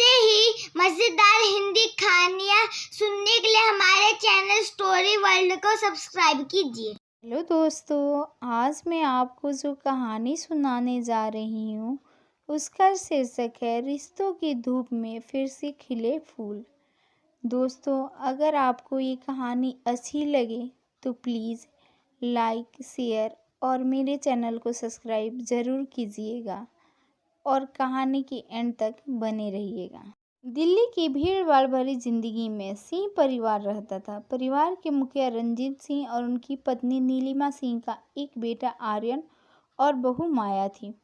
ऐसे ही मज़ेदार हिंदी कहानियाँ सुनने के लिए हमारे चैनल स्टोरी वर्ल्ड को सब्सक्राइब कीजिए। हेलो दोस्तों, आज मैं आपको जो कहानी सुनाने जा रही हूँ उसका शीर्षक है रिश्तों की धूप में फिर से खिले फूल। दोस्तों, अगर आपको ये कहानी अच्छी लगे तो प्लीज़ लाइक, शेयर और मेरे चैनल को सब्सक्राइब ज़रूर कीजिएगा और कहानी के एंड तक बने रहिएगा। दिल्ली की भीड़-भाड़ भरी जिंदगी में सिंह परिवार रहता था। परिवार के मुखिया रंजीत सिंह और उनकी पत्नी नीलिमा सिंह का एक बेटा आर्यन और बहू माया थी।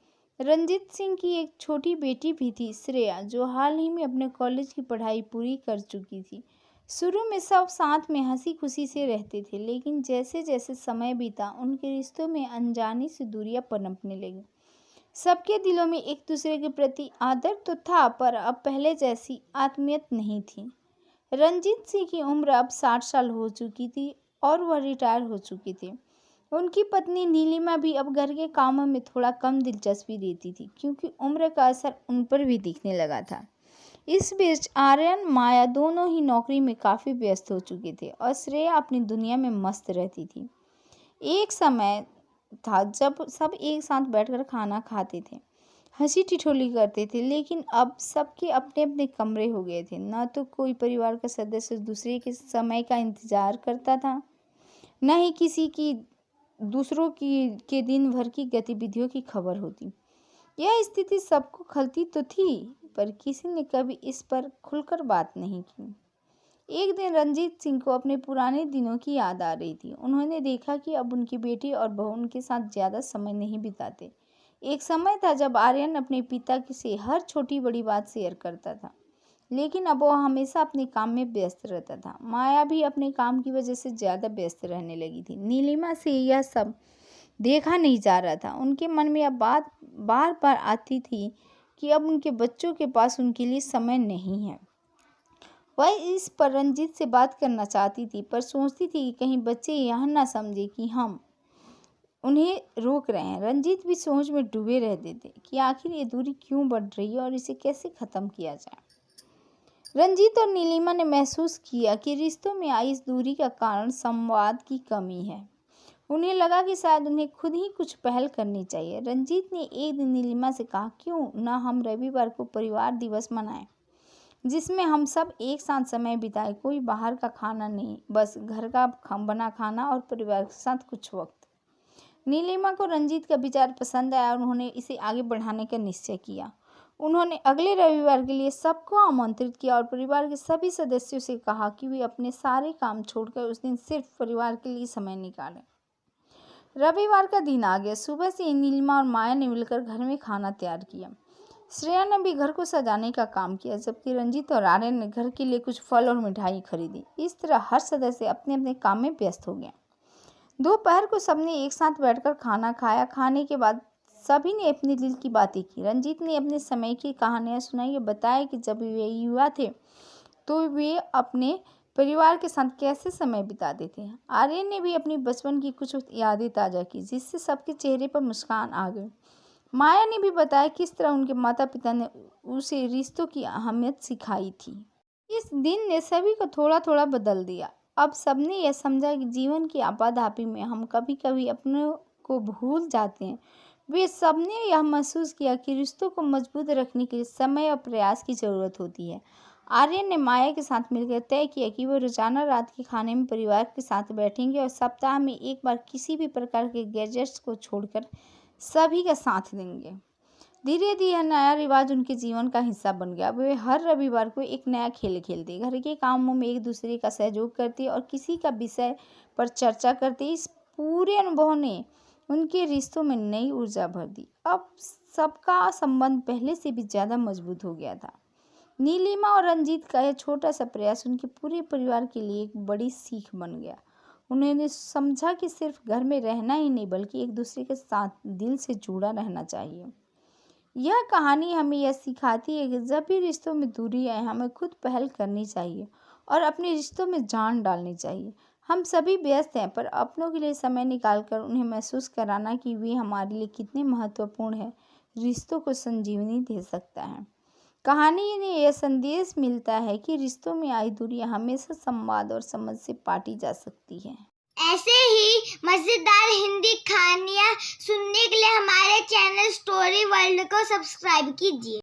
रंजीत सिंह की एक छोटी बेटी भी थी, श्रेया, जो हाल ही में अपने कॉलेज की पढ़ाई पूरी कर चुकी थी। शुरू में सब साथ में हंसी खुशी से रहते थे, लेकिन जैसे जैसे समय बीता उनके रिश्तों में अनजानी से दूरियां पनपने लगी। सबके दिलों में एक दूसरे के प्रति आदर तो था, पर अब पहले जैसी आत्मीयत नहीं थी। रंजीत सिंह की उम्र अब 60 साल हो चुकी थी और वह रिटायर हो चुकी थी। उनकी पत्नी नीलिमा भी अब घर के कामों में थोड़ा कम दिलचस्पी देती थी, क्योंकि उम्र का असर उन पर भी दिखने लगा था। इस बीच आर्यन, माया दोनों ही नौकरी में काफ़ी व्यस्त हो चुके थे और श्रेया अपनी दुनिया में मस्त रहती थी। एक समय था जब सब एक साथ बैठकर खाना खाते थे, हंसी ठिठोली करते थे, लेकिन अब सबके अपने अपने कमरे हो गए थे। न तो कोई परिवार का सदस्य दूसरे के समय का इंतजार करता था, न ही किसी की दूसरों की के दिन भर की गतिविधियों की खबर होती। यह स्थिति सबको खलती तो थी, पर किसी ने कभी इस पर खुलकर बात नहीं की। एक दिन रंजीत सिंह को अपने पुराने दिनों की याद आ रही थी। उन्होंने देखा कि अब उनकी बेटी और बहू उनके साथ ज़्यादा समय नहीं बिताते। एक समय था जब आर्यन अपने पिता से हर छोटी बड़ी बात शेयर करता था, लेकिन अब वह हमेशा अपने काम में व्यस्त रहता था। माया भी अपने काम की वजह से ज़्यादा व्यस्त रहने लगी थी। नीलिमा से यह सब देखा नहीं जा रहा था। उनके मन में अब बात बार बार आती थी कि अब उनके बच्चों के पास उनके लिए समय नहीं है। वह इस पर रंजीत से बात करना चाहती थी, पर सोचती थी कि कहीं बच्चे यह ना समझे कि हम उन्हें रोक रहे हैं। रंजीत भी सोच में डूबे रहते थे कि आखिर ये दूरी क्यों बढ़ रही है और इसे कैसे ख़त्म किया जाए। रंजीत और नीलिमा ने महसूस किया कि रिश्तों में आई इस दूरी का कारण संवाद की कमी है। उन्हें लगा कि शायद उन्हें खुद ही कुछ पहल करनी चाहिए। रंजीत ने एक दिन नीलिमा से कहा, क्यों ना हम रविवार को परिवार दिवस मनाएं, जिसमें हम सब एक साथ समय बिताए। कोई बाहर का खाना नहीं, बस घर का बना खाना और परिवार के साथ कुछ वक्त। नीलिमा को रंजीत का विचार पसंद आया और उन्होंने इसे आगे बढ़ाने का निश्चय किया। उन्होंने अगले रविवार के लिए सबको आमंत्रित किया और परिवार के सभी सदस्यों से कहा कि वे अपने सारे काम छोड़कर उस दिन सिर्फ परिवार के लिए समय निकालें। रविवार का दिन आ गया। सुबह से नीलिमा और माया ने मिलकर घर में खाना तैयार किया। श्रेया ने भी घर को सजाने का काम किया, जबकि रंजीत और आर्यन ने घर के लिए कुछ फल और मिठाई खरीदी। इस तरह हर सदस्य अपने अपने काम में व्यस्त हो गया। दोपहर को सबने एक साथ बैठकर खाना खाया। खाने के बाद सभी ने अपने दिल की बातें की। रंजीत ने अपने समय की कहानियां सुनाई और बताया कि जब वे युवा थे तो वे अपने परिवार के साथ कैसे समय बिताते थे। आर्यन ने भी अपनी बचपन की कुछ यादें ताज़ा की, जिससे सबके चेहरे पर मुस्कान आ गई। माया ने भी बताया किस तरह उनके माता पिता ने उसे रिश्तों की अहमियत सिखाई थी। इस दिन ने सभी को थोड़ा थोड़ा बदल दिया। अब सबने यह समझा कि जीवन की आपाधापी में हम कभी कभी अपनों को भूल जाते हैं। वे सबने यह महसूस किया कि रिश्तों को मजबूत रखने के लिए समय और प्रयास की ज़रूरत होती है। आर्यन ने माया के साथ मिलकर तय किया कि वो रोजाना रात के खाने में परिवार के साथ बैठेंगे और सप्ताह में एक बार किसी भी प्रकार के गैजेट्स को छोड़कर सभी का साथ देंगे। धीरे धीरे यह नया रिवाज उनके जीवन का हिस्सा बन गया। वे हर रविवार को एक नया खेल खेलते, घर के कामों में एक दूसरे का सहयोग करते और किसी का विषय पर चर्चा करते। इस पूरे अनुभव ने उनके रिश्तों में नई ऊर्जा भर दी। अब सबका संबंध पहले से भी ज़्यादा मजबूत हो गया था। नीलिमा और रंजीत का यह छोटा सा प्रयास उनके पूरे परिवार के लिए एक बड़ी सीख बन गया। उन्होंने समझा कि सिर्फ घर में रहना ही नहीं, बल्कि एक दूसरे के साथ दिल से जुड़ा रहना चाहिए। यह कहानी हमें यह सिखाती है कि जब भी रिश्तों में दूरी आए, हमें खुद पहल करनी चाहिए और अपने रिश्तों में जान डालनी चाहिए। हम सभी व्यस्त हैं, पर अपनों के लिए समय निकालकर उन्हें महसूस कराना कि वे हमारे लिए कितने महत्वपूर्ण हैं, रिश्तों को संजीवनी दे सकता है। कहानी ने यह संदेश मिलता है कि रिश्तों में आई दूरियां हमेशा संवाद और समझ से पाटी जा सकती है। ऐसे ही मजेदार हिंदी कहानियाँ सुनने के लिए हमारे चैनल स्टोरी वर्ल्ड को सब्सक्राइब कीजिए।